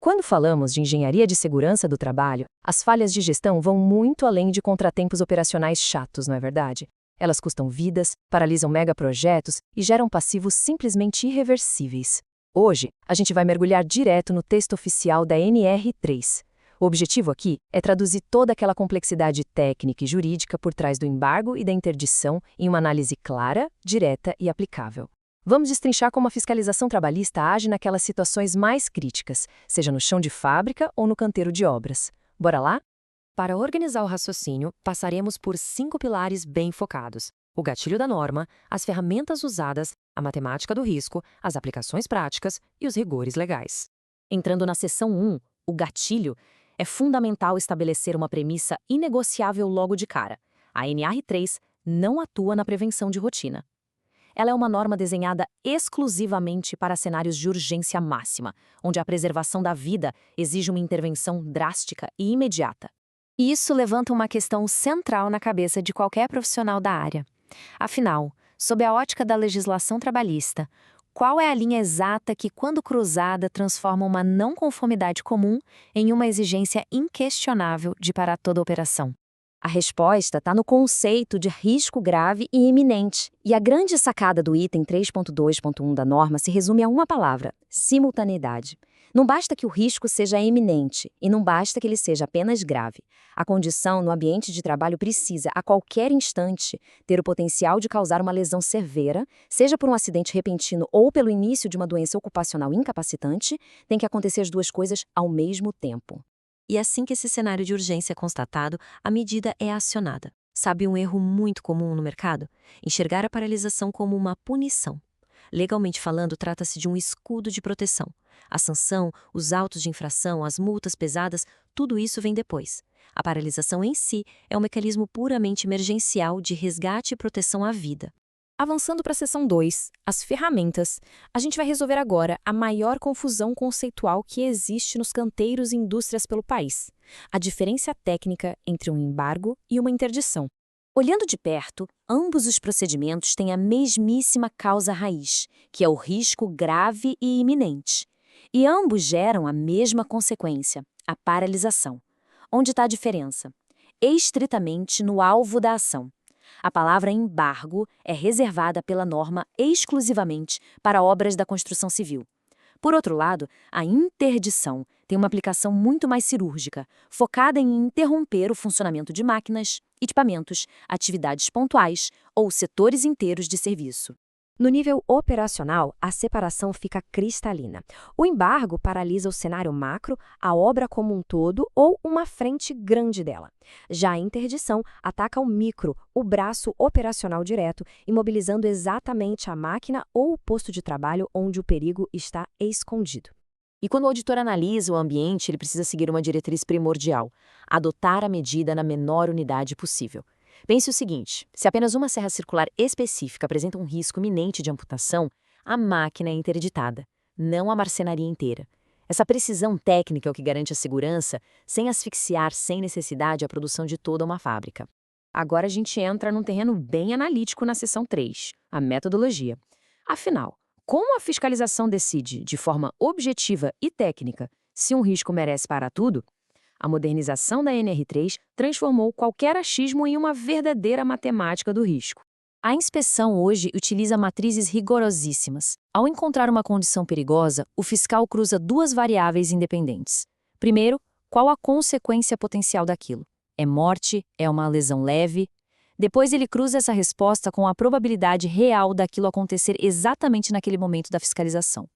Quando falamos de engenharia de segurança do trabalho, as falhas de gestão vão muito além de contratempos operacionais chatos, não é verdade? Elas custam vidas, paralisam megaprojetos e geram passivos simplesmente irreversíveis. Hoje, a gente vai mergulhar direto no texto oficial da NR3. O objetivo aqui é traduzir toda aquela complexidade técnica e jurídica por trás do embargo e da interdição em uma análise clara, direta e aplicável. Vamos destrinchar como a fiscalização trabalhista age naquelas situações mais críticas, seja no chão de fábrica ou no canteiro de obras. Bora lá? Para organizar o raciocínio, passaremos por 5 pilares bem focados: o gatilho da norma, as ferramentas usadas, a matemática do risco, as aplicações práticas e os rigores legais. Entrando na seção 1, o gatilho, é fundamental estabelecer uma premissa inegociável logo de cara. A NR3 não atua na prevenção de rotina. Ela é uma norma desenhada exclusivamente para cenários de urgência máxima, onde a preservação da vida exige uma intervenção drástica e imediata. E isso levanta uma questão central na cabeça de qualquer profissional da área. Afinal, sob a ótica da legislação trabalhista, qual é a linha exata que, quando cruzada, transforma uma não conformidade comum em uma exigência inquestionável de parar toda a operação? A resposta está no conceito de risco grave e iminente. E a grande sacada do item 3.2.1 da norma se resume a uma palavra: simultaneidade. Não basta que o risco seja iminente e não basta que ele seja apenas grave. A condição no ambiente de trabalho precisa, a qualquer instante, ter o potencial de causar uma lesão severa, seja por um acidente repentino ou pelo início de uma doença ocupacional incapacitante. Tem que acontecer as duas coisas ao mesmo tempo. E assim que esse cenário de urgência é constatado, a medida é acionada. Sabe um erro muito comum no mercado? Enxergar a paralisação como uma punição. Legalmente falando, trata-se de um escudo de proteção. A sanção, os autos de infração, as multas pesadas, tudo isso vem depois. A paralisação em si é um mecanismo puramente emergencial de resgate e proteção à vida. Avançando para a seção 2, as ferramentas, a gente vai resolver agora a maior confusão conceitual que existe nos canteiros e indústrias pelo país: a diferença técnica entre um embargo e uma interdição. Olhando de perto, ambos os procedimentos têm a mesmíssima causa raiz, que é o risco grave e iminente. E ambos geram a mesma consequência, a paralisação. Onde está a diferença? Estritamente no alvo da ação. A palavra embargo é reservada pela norma exclusivamente para obras da construção civil. Por outro lado, a interdição tem uma aplicação muito mais cirúrgica, focada em interromper o funcionamento de máquinas, equipamentos, atividades pontuais ou setores inteiros de serviço. No nível operacional, a separação fica cristalina. O embargo paralisa o cenário macro, a obra como um todo ou uma frente grande dela. Já a interdição ataca o micro, o braço operacional direto, imobilizando exatamente a máquina ou o posto de trabalho onde o perigo está escondido. E quando o auditor analisa o ambiente, ele precisa seguir uma diretriz primordial: adotar a medida na menor unidade possível. Pense o seguinte: se apenas uma serra circular específica apresenta um risco iminente de amputação, a máquina é interditada, não a marcenaria inteira. Essa precisão técnica é o que garante a segurança, sem asfixiar sem necessidade a produção de toda uma fábrica. Agora a gente entra num terreno bem analítico na seção 3, a metodologia. Afinal, como a fiscalização decide, de forma objetiva e técnica, se um risco merece parar tudo? A modernização da NR3 transformou qualquer achismo em uma verdadeira matemática do risco. A inspeção hoje utiliza matrizes rigorosíssimas. Ao encontrar uma condição perigosa, o fiscal cruza duas variáveis independentes. Primeiro, qual a consequência potencial daquilo? É morte? É uma lesão leve? Depois ele cruza essa resposta com a probabilidade real daquilo acontecer exatamente naquele momento da fiscalização.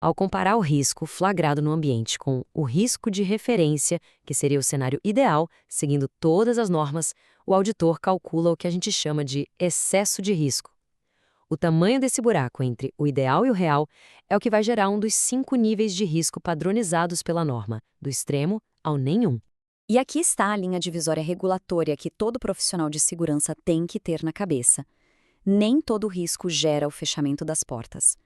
Ao comparar o risco flagrado no ambiente com o risco de referência, que seria o cenário ideal, seguindo todas as normas, o auditor calcula o que a gente chama de excesso de risco. O tamanho desse buraco entre o ideal e o real é o que vai gerar um dos 5 níveis de risco padronizados pela norma, do extremo ao nenhum. E aqui está a linha divisória regulatória que todo profissional de segurança tem que ter na cabeça. Nem todo risco gera o fechamento das portas.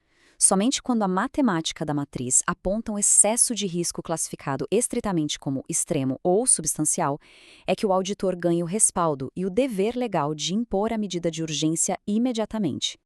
Somente quando a matemática da matriz aponta um excesso de risco classificado estritamente como extremo ou substancial, é que o auditor ganha o respaldo e o dever legal de impor a medida de urgência imediatamente.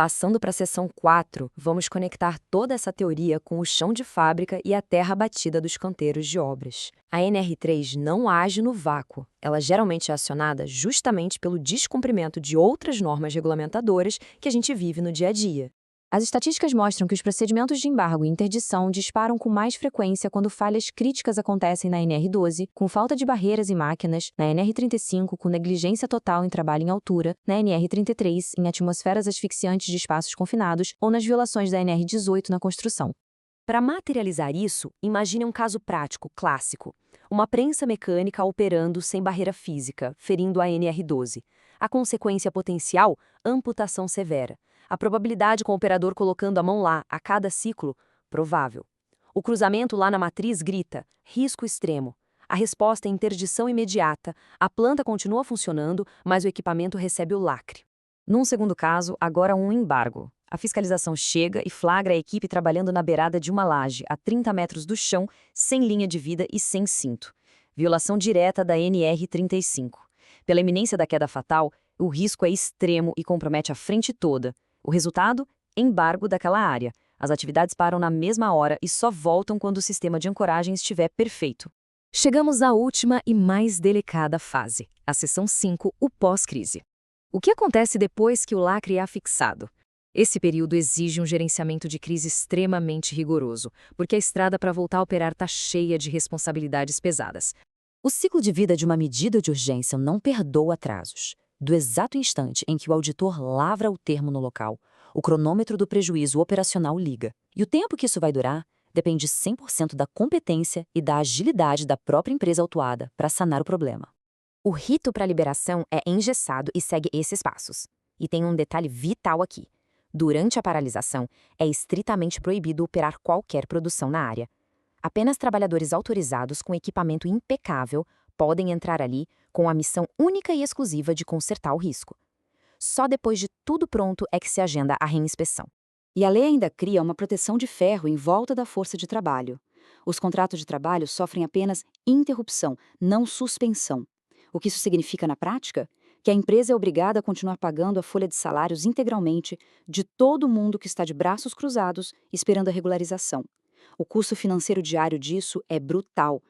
Passando para a seção 4, vamos conectar toda essa teoria com o chão de fábrica e a terra batida dos canteiros de obras. A NR3 não age no vácuo. Ela geralmente é acionada justamente pelo descumprimento de outras normas regulamentadoras que a gente vive no dia a dia. As estatísticas mostram que os procedimentos de embargo e interdição disparam com mais frequência quando falhas críticas acontecem na NR12, com falta de barreiras e máquinas, na NR35, com negligência total em trabalho em altura, na NR33, em atmosferas asfixiantes de espaços confinados, ou nas violações da NR18 na construção. Para materializar isso, imagine um caso prático, clássico. Uma prensa mecânica operando sem barreira física, ferindo a NR12. A consequência potencial? Amputação severa. A probabilidade com o operador colocando a mão lá a cada ciclo? Provável. O cruzamento lá na matriz grita: risco extremo. A resposta é interdição imediata. A planta continua funcionando, mas o equipamento recebe o lacre. Num segundo caso, agora um embargo. A fiscalização chega e flagra a equipe trabalhando na beirada de uma laje, a 30 metros do chão, sem linha de vida e sem cinto. Violação direta da NR35. Pela iminência da queda fatal, o risco é extremo e compromete a frente toda. O resultado? Embargo daquela área. As atividades param na mesma hora e só voltam quando o sistema de ancoragem estiver perfeito. Chegamos à última e mais delicada fase, a seção 5, o pós-crise. O que acontece depois que o lacre é afixado? Esse período exige um gerenciamento de crise extremamente rigoroso, porque a estrada para voltar a operar está cheia de responsabilidades pesadas. O ciclo de vida de uma medida de urgência não perdoa atrasos. Do exato instante em que o auditor lavra o termo no local, o cronômetro do prejuízo operacional liga. E o tempo que isso vai durar depende 100% da competência e da agilidade da própria empresa autuada para sanar o problema. O rito para a liberação é engessado e segue esses passos. E tem um detalhe vital aqui. Durante a paralisação, é estritamente proibido operar qualquer produção na área. Apenas trabalhadores autorizados com equipamento impecável podem entrar ali com a missão única e exclusiva de consertar o risco. Só depois de tudo pronto é que se agenda a reinspeção. E a lei ainda cria uma proteção de ferro em volta da força de trabalho. Os contratos de trabalho sofrem apenas interrupção, não suspensão. O que isso significa na prática? Que a empresa é obrigada a continuar pagando a folha de salários integralmente de todo mundo que está de braços cruzados esperando a regularização. O custo financeiro diário disso é brutal.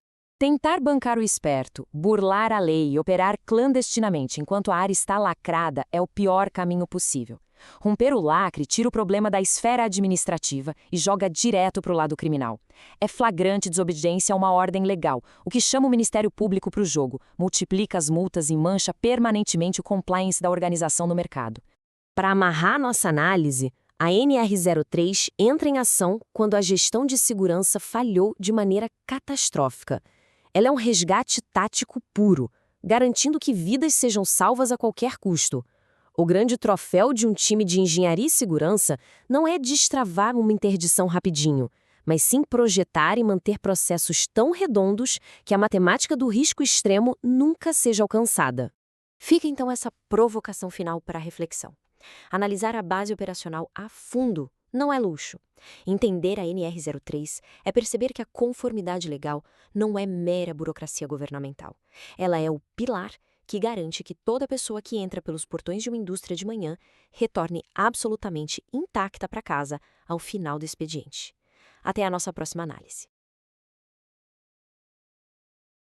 Tentar bancar o esperto, burlar a lei e operar clandestinamente enquanto a área está lacrada é o pior caminho possível. Romper o lacre tira o problema da esfera administrativa e joga direto para o lado criminal. É flagrante desobediência a uma ordem legal, o que chama o Ministério Público para o jogo, multiplica as multas e mancha permanentemente o compliance da organização no mercado. Para amarrar nossa análise, a NR03 entra em ação quando a gestão de segurança falhou de maneira catastrófica. Ela é um resgate tático puro, garantindo que vidas sejam salvas a qualquer custo. O grande troféu de um time de engenharia e segurança não é destravar uma interdição rapidinho, mas sim projetar e manter processos tão redondos que a matemática do risco extremo nunca seja alcançada. Fica então essa provocação final para a reflexão. Analisar a base operacional a fundo não é luxo. Entender a NR03 é perceber que a conformidade legal não é mera burocracia governamental. Ela é o pilar que garante que toda pessoa que entra pelos portões de uma indústria de manhã retorne absolutamente intacta para casa ao final do expediente. Até a nossa próxima análise.